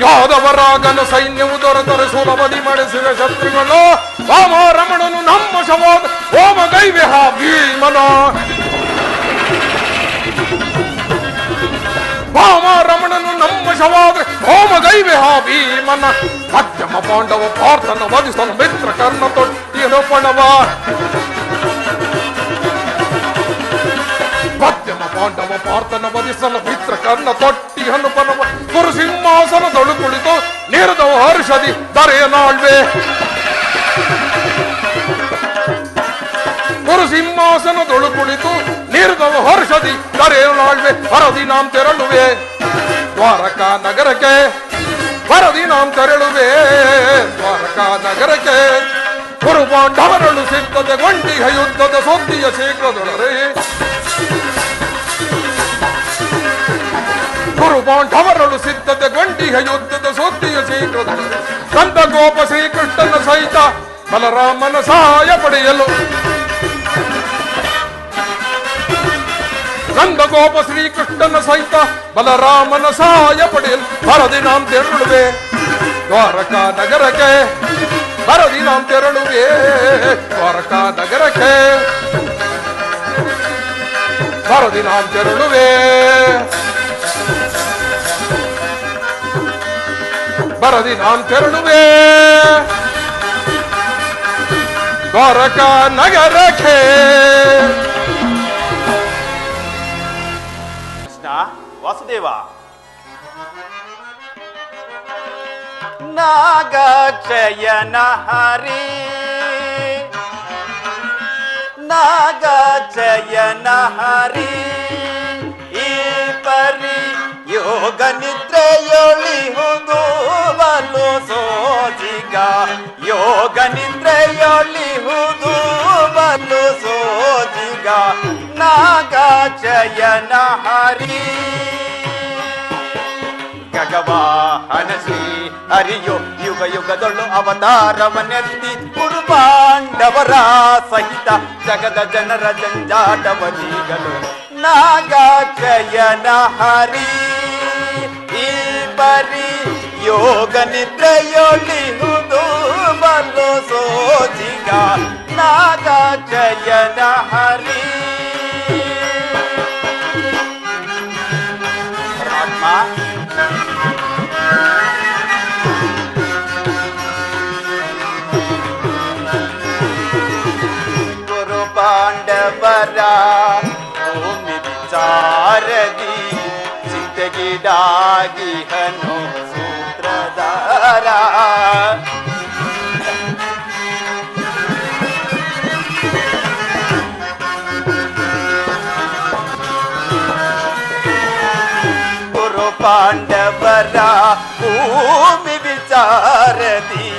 Speaker 5: ಯಾದವರಾಗನ ಸೈನ್ಯವು ದೊರೆತರೆ ಸುಲಭದಿ ಮಾಡಿಸಿವೆ ಶತ್ರುಗಳು. ವಾಮ ರಮಣನು ನಮ್ಮ ಶವಾದ ಓಮ ಗೈವೆ ಹಾ ಭೀಮನ. ವಾಮ ರಮಣನು ನಮ್ಮ ಶವಾದ್ರೆ ಹೋಮ ಗೈವೆ ಹಾ ಭೀಮನ. ಮಧ್ಯಮ ಪಾಂಡವ ಪಾರ್ಥನ ವಧಿಸಲು ಮಿತ್ರ ಕರ್ಣ ತೊಟ್ಟಿಯನು ಪಣವ. ಮಧ್ಯಮ ಪಾಂಡವ ಪಾರ್ಥನ ವಧಿಸಲು ಮಿತ್ರ ಕರ್ಣ ತೊಟ್ಟಿಯನು ಪಣವ. ಕುರು ಸಿಂಹಾಸನದೊಳು ಕುಳಿತು ನೇರದವ ಹರ್ಷದಿ ದರೆಯನಾಳ್ವೆ. ಗುರು ಸಿಂಹಾಸನದೊಳು ಕುಳಿತು ನೇರದವ ಹರ್ಷದಿ ದರೆಯನಾಳ್ವೆ. ವರದಿ ನಾಂ ತೆರಳುವೆ ದ್ವಾರಕಾ ನಗರಕ್ಕೆ. ವರದಿ ನಾಂ ತೆರಳುವೆ ದ್ವಾರಕಾ ನಗರಕ್ಕೆ. ಗುರು ಪಾಂಡವರಳು ಸಿದ್ಧತೆಗೊಂಡಿಹ ಯುದ್ಧದ ಸುದ್ದಿಯ ಶೀಘ್ರದೊಳರೆ. ಗುರು ಪಾಂಡವರಳು ಸಿದ್ಧತೆಗೊಂಡಿಹ ಯುದ್ಧದ ಸುದ್ದಿಯ ಶೀಘ್ರದೊಳರೆ. ಕಂದಗೋಪ ಶ್ರೀಕೃಷ್ಣನ ಸಹಿತ ಬಲರಾಮನ ಸಹಾಯ ಪಡೆಯಲು. ನಂದಗೋಪ ಶ್ರೀಕೃಷ್ಣನ ಸಹಿತ ಬಲರಾಮನ ಸಹಾಯ ಪಡೆಯಲು ವರದಿ ನಾಂ ತೆರಳುವೆ ದ್ವಾರಕಾ ನಗರಕ್ಕೆ. ವರದಿ ನಾಂ ತೆರಳುವೆ ದ್ವಾರಕಾ ನಗರಕ್ಕೆ. ವರದಿ ನಾಂ ತೆರಳುವೆ. ವರದಿ ನಾಂ ತೆರಳುವೆ ದ್ವಾರಕಾ ನಗರಕ್ಕೆ.
Speaker 4: ವಾಸುದೇವ, ನಾಗಚಯನ ಹರಿ ನಾಗಚಯನ ಹರಿ. ಈ ಪರಿ ಯೋಗ ನಿದ್ರೆಯೊಳಿಹುದು ಬಲು ಸೋಜಿಗ. ಯೋಗ ನಿದ್ರೆಯೊಳಿಹುದು ಬಲು ಸೋಜಿಗ. ನಾಗಚಯನ ಹರಿ ಗಗವಾಹನ ಶ್ರೀ ಹರಿಯೋ ಯುಗ ಯುಗದೊಳು ಅವತಾರವನೆತ್ತಿ ಕುರುಪಾಂಡವರ ಸಹಿತ ಜಗದ ಜನರ ಜಂಜಾಟವನೀಗಲು. ನಾಗಚಯನ ಹರಿ ಈ ಪರಿ ಯೋಗ ನಿದ್ರೆಯೊಳಿಹುದು ಬಲು ಸೋಜಿಗ. ನಾಗಚಯನ ಹರಿ ಪರಮಾತ್ಮ ಗುರು ಪಾಂಡವರ ಭೂಮಿ ವಿಚಾರದಿ ಚಿಂತೆಗೀಡಾಗಿಹನು ಸೂತ್ರಧಾರ. ಗುರು ಪಾಂಡವರ ಭೂಮಿ ವಿಚಾರದಿ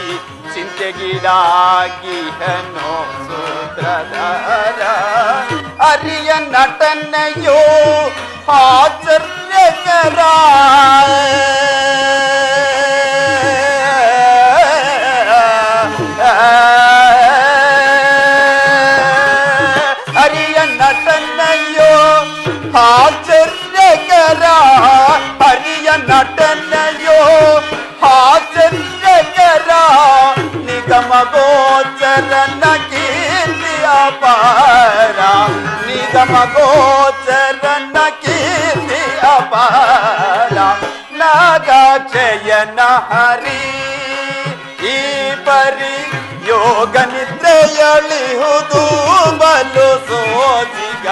Speaker 4: ಚಿಂತೆಗೀಡಾಗಿಹನು ಸೂತ್ರಧಾರ. ಅರಿಯ ನಟನೆಯೋ ಆಶ್ಚರ್ಯಕರ. ಅರಿಯ ನಟನೆಯೋ ಆಶ್ಚರ್ಯಕರ. ಹರಿಯ ನಟನೆಯೋ ಆಶ್ಚರ್ಯಕರ. ನಿಗಮ ಗೋಚರನ ಕೀರ್ತಿ ಅಪಾರ. ನಿಗಮ ಗೋಚರನ ಕೀರ್ತಿ ಅಪಾರ. ನಾಗಚಯನ ಹರಿ ಈ ಪರಿ ಯೋಗ ನಿದ್ರೆಯೊಳಿಹುದು ಬಲು ಸೋಜಿಗ.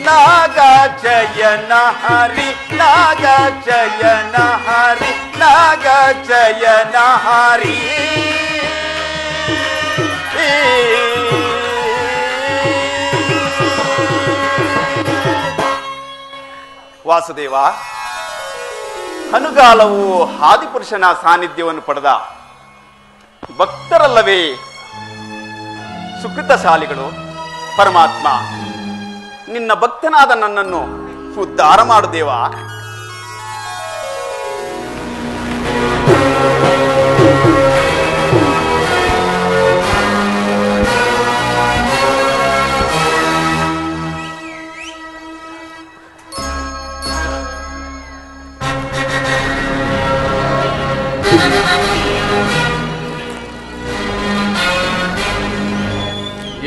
Speaker 4: ನಾಗಚಯನ ಹರಿ ನಾಗಚಯನ ಹರಿ ನಾಗಚಯನ ಹರಿ. ವಾಸುದೇವ, ಅನುಗಾಲವು ಆದಿಪುರುಷನ ಸಾನ್ನಿಧ್ಯವನ್ನು ಪಡೆದ ಭಕ್ತರಲ್ಲವೇ ಸುಕೃತಶಾಲಿಗಳು. ಪರಮಾತ್ಮ, ನಿನ್ನ ಭಕ್ತನಾದ ನನ್ನನ್ನು ಉದ್ಧಾರ ಮಾಡು ದೇವ.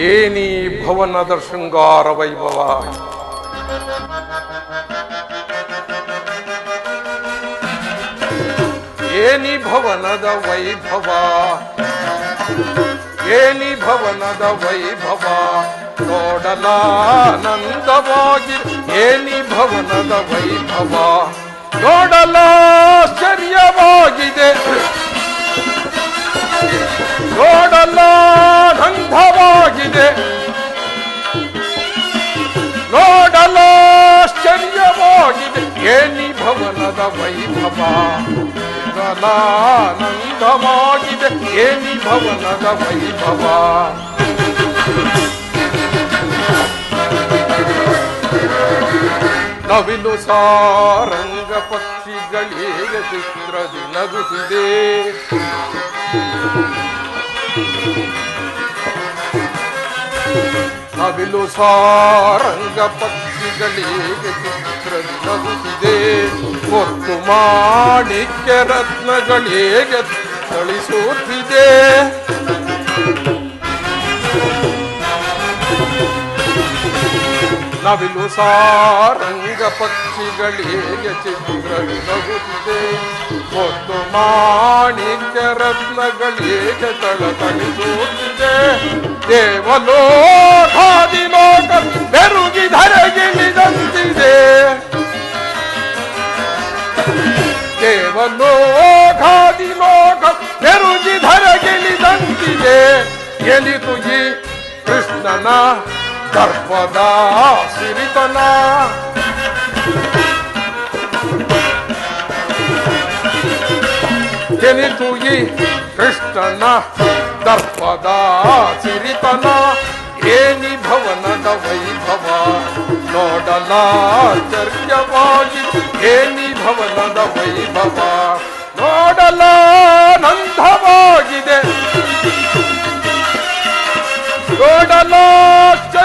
Speaker 5: ಏನೀ ಭವನದ ಶೃಂಗಾರ ವೈಭವ, ಏನಿ ಭವನದ ವೈಭವ, ಏನಿ ಭವನದ ವೈಭವ, ನೋಡಲಾನಂದವಾಗಿ ಏನಿ ಭವನದ ವೈಭವ, ನೋಡಲಾಶ್ಚರ್ಯವಾಗಿದೆ, ನೋಡಲಾನಂದವಾಗಿದೆ, ನೋಡಲಾಶ್ಚರ್ಯವಾಗಿದೆ ಏನಿ ಭವನದ ವೈಭವ, ನೋಡಲಾನಂದವಾಗಿದೆ ಏನಿ ಭವನದ ವೈಭವ. ನವಿಲು ಸಾರಂಗ ಪಕ್ಷಿಗಳಿಗೆ ಚಿತ್ರದಿ ನಗುತ್ತಿದೆ, ನವಿಲು ಸಾರಂಗ ಪಕ್ಷಿಗಳಿಗೆ ಚಿತ್ರದಿ ನಗುತ್ತಿದೆ, ಮುತ್ತು ಮಾಣಿಕ್ಯ ರತ್ನಗಳಿಗೆ ಥಳಿಸುತ್ತಿದೆ, ನವಿಲು ಸಾರಂಗ ಪಕ್ಷಿಗಳಿಗೆ ಚಿತ್ರದಿ ನಗುತ್ತಿದೆ, ಮುತ್ತು ಮಾಣಿಕ್ಯ ರತ್ನಗಳಿಗೆ ಥಳಿಸುತ್ತಿದೆ, ದೇವಲೋಕಾದಿಲೋಕ ಬೆರುಗಿ ಧರೆಗಿಳಿದಂತಿದೆ, ದೇವಲೋಕಾದಿಲೋಕ ಬೆರುಗಿ ಧರೆಗಿಳಿದಂತಿದೆ, ಎಲಿತು ಈ ಕೃಷ್ಣನ ದರ್ಪದ ಸಿರಿತನ, ಎನಿತು ಈ ಕೃಷ್ಣನ ದರ್ಪದ ಸಿರಿತನ, ಏನಿ ಭವನದ ವೈಭವ, ನೋಡಲಾಶ್ಚರ್ಯವಾಗಿ ಏನಿ ಭವನದ ವೈಭವ, ನೋಡಲಾನಂದವಾಗಿದೆ, ನೋಡಲಾಶ್ಚರ್ಯವಾಗಿದೆ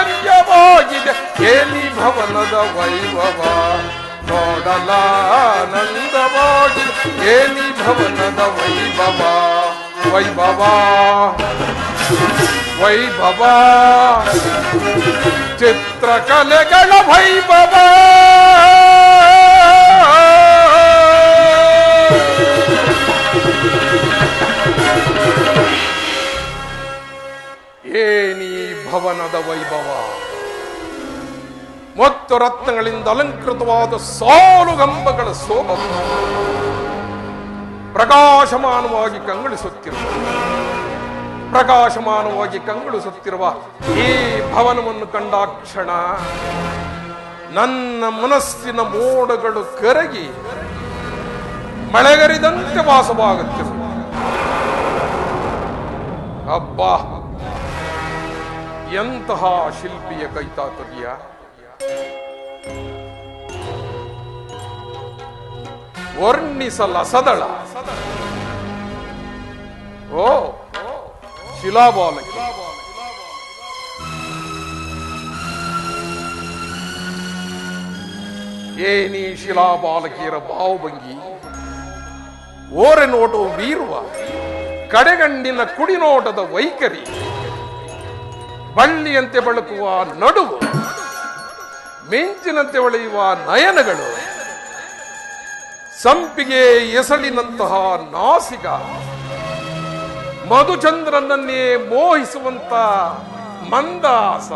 Speaker 5: ಏನಿ ಭವನದ ವೈಭವ, ನೋಡಲಾನಂದವಾಗಿದೆ ಏನಿ ಭವನದ ವೈಭವ, ವೈಭವ ವೈಭವ, ಚಿತ್ರಕಲೆಗಳ ವೈಭವ, ಏನಿ ಭವನದ ವೈಭವ, ಮತ್ತು ರತ್ನಗಳಿಂದ ಅಲಂಕೃತವಾದ ಸಾಲು ಗಂಬಗಳ ಸೋಮ ಪ್ರಕಾಶಮಾನವಾಗಿ ಕಂಗೊಳಿಸುತ್ತಿರುವ, ಪ್ರಕಾಶಮಾನವಾಗಿ ಕಂಗೊಳಿಸುತ್ತಿರುವ ಈ ಭವನವನ್ನು ಕಂಡಾಕ್ಷಣ ನನ್ನ ಮನಸ್ಸಿನ ಮೋಡಗಳು ಕರಗಿ ಮಳೆಗರಿದಂತೆ ವಾಸವಾಗುತ್ತಿರುವ. ಅಬ್ಬಾ, ಎಂತಹ ಶಿಲ್ಪಿಯ ಕೈತಾತುರ್ಯ! ವರ್ಣಿಸಲಸದಳ ಓ ಶಿಲಾಬಾಲಕಿ, ಏನಿ ಶಿಲಾಬಾಲಕಿಯರ ಭಾವಭಂಗಿ, ಓರೆ ನೋಟವು ಬೀರುವ ಕಡೆಗಣ್ಣಿನ ಕುಡಿನೋಟದ ವೈಖರಿ, ಬಳ್ಳಿಯಂತೆ ಬೆಳಕುವ ನಡುವು, ಮಿಂಚಿನಂತೆ ಹೊಳೆಯುವ ನಯನಗಳು, ಸಂಪಿಗೆ ಎಸಳಿನಂತಹ ನಾಸಿಕ, ಮಧುಚಂದ್ರನನ್ನೇ ಮೋಹಿಸುವಂತ ಮಂದಾಸ.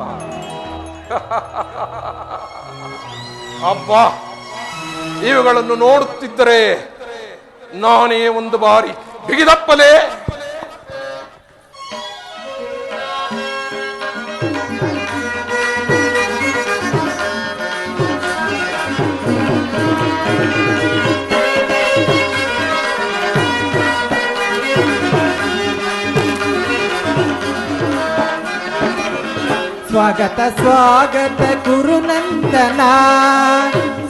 Speaker 5: ಅಬ್ಬಾ, ಇವುಗಳನ್ನು ನೋಡುತ್ತಿದ್ದರೆ ನಾನೇ ಒಂದು ಬಾರಿ ಬಿಗಿದಪ್ಪಲೇ
Speaker 1: ಸ್ವಾಗತ ಸ್ವಾಗತ ಗುರುನಂದನ,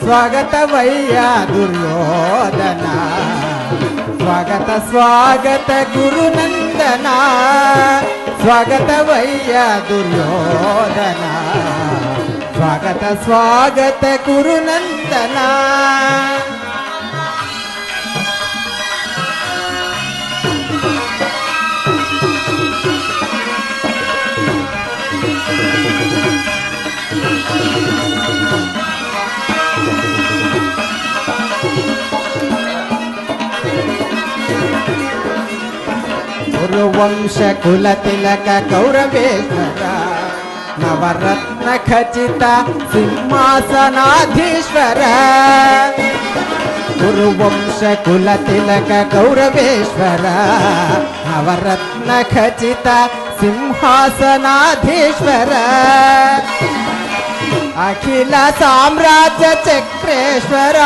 Speaker 1: ಸ್ವಾಗತವಯ್ಯ ದುರ್ಯೋಧನ, ಸ್ವಾಗತ ಸ್ವಾಗತ ಗುರುನಂದನ, ಸ್ವಾಗತವಯ್ಯ ದುರ್ಯೋಧನ, ಸ್ವಾಗತ ಸ್ವಾಗತ ಗುರುನಂದನ. ಕುರುವಂಶ ಕುಲ ತಿಲಕ ಕೌರವೇಶ್ವರ ನವರತ್ನ ಖಚಿತ ಸಿಂಹಾಸನಾಧೀಶ್ವರ ಕುರುವಂಶ ಕುಲ ತಿಲಕ ಕೌರವೇಶ್ವರ ನವರತ್ನ ಖಚಿತ ಸಿಂಹಾಸನಾಧೀಶ್ವರ ಅಖಿಲ ಸಾಮ್ರಾಜ್ಯ ಚಕ್ರೇಶ್ವರ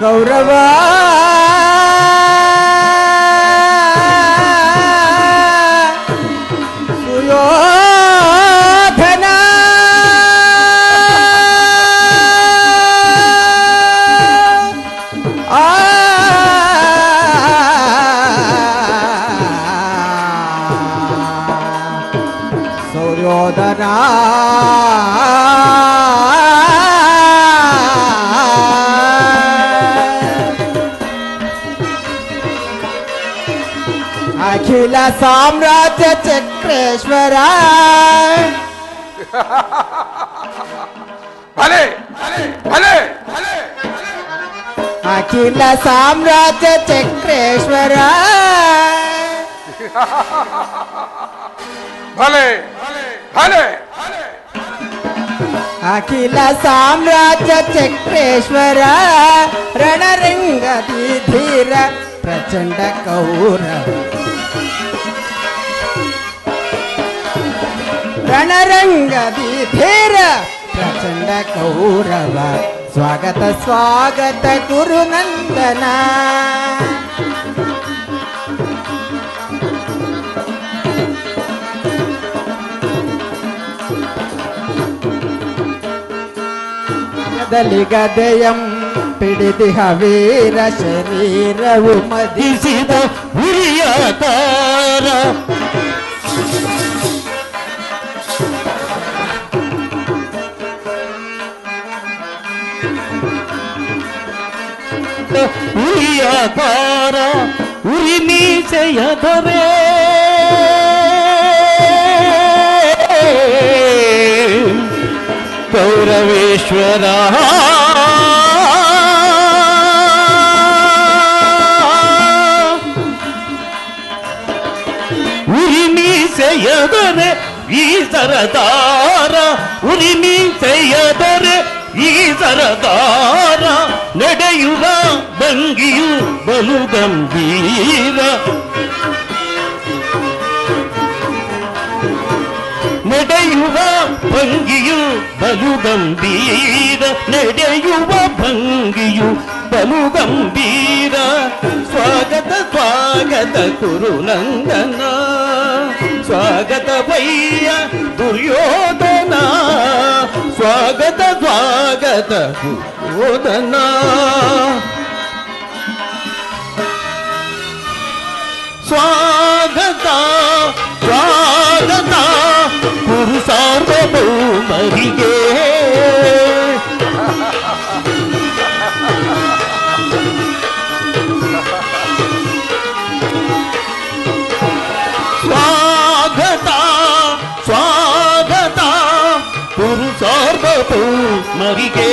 Speaker 1: ಕೌರವ ಸುಯೋಧನ ಸೂರ್ಯೋಧನ ಅಖಿಲ ಸಾಮ್ರಾಜ್ಯ ಚಕ್ರೇಶ್ವರ
Speaker 5: ಭಲೆ ಭಲೆ ಭಲೆ ಭಲೆ
Speaker 1: ಅಖಿಲ ಸಾಮ್ರಾಜ್ಯ ಚಕ್ರೇಶ್ವರ
Speaker 5: ಭಲೆ ಭಲೆ ಭಲೆ
Speaker 1: ಅಖಿಲ ಸಾಮ್ರಾಜ್ಯ ಚಕ್ರೇಶ್ವರ ರಣರಂಗದಿ ಧೀರ ಪ್ರಚಂಡ ಕೌರವ ರಣರಂಗದಿ ಧೀರ ಪ್ರಚಂಡ ಕೌರವ ಸ್ವಾಗತ ಸ್ವಾಗತ ಗುರುನಂದನ ಗದೆಯಂ ಪಿಡಿದಿಹ ವೀರ ಶರೀರವು ಮದಿಸಿದ ಹುರಿಯಾತಾರ ಹುರಿಯಾತಾರ ಉರಿ ಮೀಸೆಯ ದೊರೆ ಕೌರವೇಶ್ವರ ಉರಿಮೀಸೆಯದರೆ ಈ ಸರದಾರ ಉರಿಮೀಸೆಯದರೆ ಈ ಸರದಾರ ನಡೆಯುವ ಭಂಗಿಯು ಬಲು ಗಂಭೀರ ನಡೆಯುವ ಭಂಗಿಯು ಬಲು ಗಂಭೀರ ನಡೆಯುವ ಭಂಗಿಯು ಬಲು ಗಂಭೀರ ಸ್ವಾಗತ ಸ್ವಾಗತ ಕುರುನಂದನ ಸ್ವಾಗತ ಭಯ್ಯ ದುರ್ಯೋಧನ ಸ್ವಾಗತ ಸ್ವಾಗತ ದುರ್ಯೋಧನ ಸ್ವಾಗತ ಸ್ವಾಗತ ಗುರು ಸಾರ್ವಭೌಮರಿಗೆ ಸ್ವಾಗತ ಸ್ವಾಗತ ಗುರು ಸಾರ್ವಭೌಮರಿಗೆ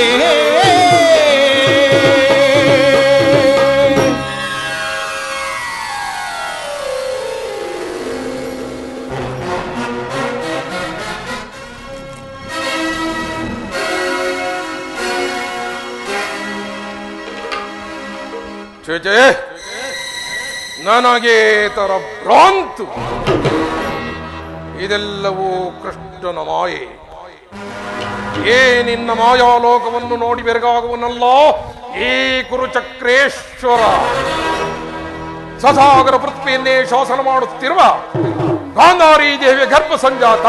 Speaker 5: ಚೇಚೆ ನನಗೆ ತರ ಭ್ರಾಂತು ಇದೆಲ್ಲವೂ ಕೃಷ್ಣನ ಮಾಯೆ ಏ ನಿನ್ನ ಮಾಯಾಲೋಕವನ್ನು ನೋಡಿ ಬೆರಗಾಗುವನಲ್ಲ ಈ ಕುರುಚಕ್ರೇಶ್ವರ ಸಸಾಗರ ಪೃಥ್ವಿಯನ್ನೇ ಶಾಸನ ಮಾಡುತ್ತಿರುವ ಗಾಂಧಾರಿ ದೇವಿಯ ಗರ್ಭ ಸಂಜಾತ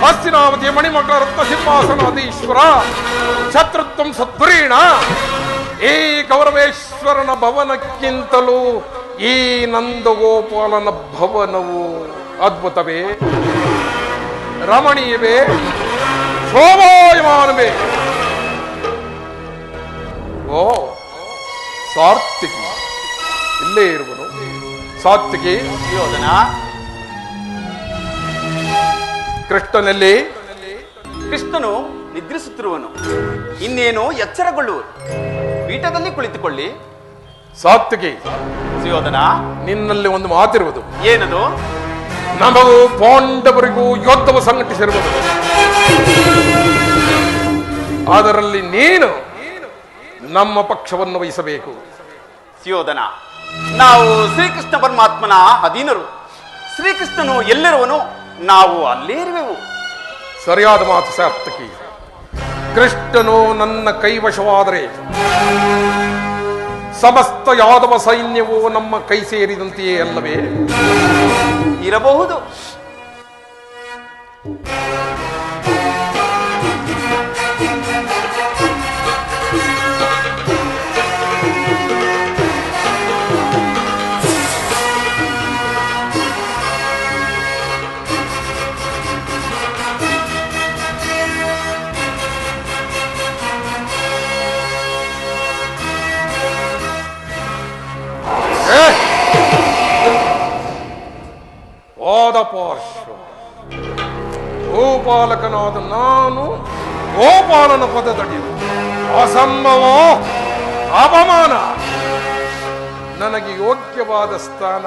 Speaker 5: ಹಸ್ತಿನಾವತಿಯ ಮಣಿಮಗಳ ರತ್ನ ಸಿಂಹಾಸನಾಧೀಶ್ವರ ಶತ್ರುತ್ವಂ ಸದ್ಧುರೀಣ ಈ ಕೌರವೇಶ್ವರನ ಭವನಕ್ಕಿಂತಲೂ ಈ ನಂದಗೋಪಾಲನ ಭವನವು ಅದ್ಭುತವೇ ರಮಣೀಯವೇ ಶೋಭಾಯಮಾನವೇ ಓ ಸಾತ್ವಿಕಿ ಇಲ್ಲೇ ಇರುವನು ಸಾತ್ವಿಕಿ
Speaker 4: ಯೋಧನ
Speaker 5: ಕೃಷ್ಣನಲ್ಲಿ
Speaker 4: ಕೃಷ್ಣನು ನಿದ್ರಿಸುತ್ತಿರುವನು ಇನ್ನೇನು ಎಚ್ಚರಗೊಳ್ಳುವರು ಪೀಠದಲ್ಲಿ ಕುಳಿತುಕೊಳ್ಳಿ
Speaker 5: ಸಾತ್ವಿಕಿ,
Speaker 6: ಸುಯೋಧನ,
Speaker 5: ನಿನ್ನಲ್ಲಿ ಒಂದು ಮಾತಿರುವುದು.
Speaker 6: ಏನದು?
Speaker 5: ನಮಗೂ ಪಾಂಡವರಿಗೂ ಯುದ್ಧವು ಸಂಘಟಿಸಿರುವುದು. ಅದರಲ್ಲಿ ನೀನು ನಮ್ಮ ಪಕ್ಷವನ್ನು ವಹಿಸಬೇಕು.
Speaker 6: ಸುಯೋಧನ, ನಾವು ಶ್ರೀಕೃಷ್ಣ ಪರಮಾತ್ಮನ ಅಧೀನರು. ಶ್ರೀಕೃಷ್ಣನು ಎಲ್ಲಿರುವನು, ನಾವು ಅಲ್ಲೇ ಇರುವೆವು.
Speaker 5: ಸರಿಯಾದ ಮಾತು ಸಾತ್ವಿಕಿ. ಕೃಷ್ಣನು ನನ್ನ ಕೈವಶವಾದರೆ ಸಮಸ್ತ ಯಾದವ ಸೈನ್ಯವು ನಮ್ಮ ಕೈ ಸೇರಿದಂತೆಯೇ ಅಲ್ಲವೇ?
Speaker 6: ಇರಬಹುದು.
Speaker 5: ವಾದ ಪಾರ್ಶ್ವ ಗೋಪಾಲಕನಾದ ನಾನು ಗೋಪಾಲನ ಪದದಡಿಯು ಅಸಂಭವ, ಅಪಮಾನ. ನನಗೆ ಯೋಗ್ಯವಾದ ಸ್ಥಾನ.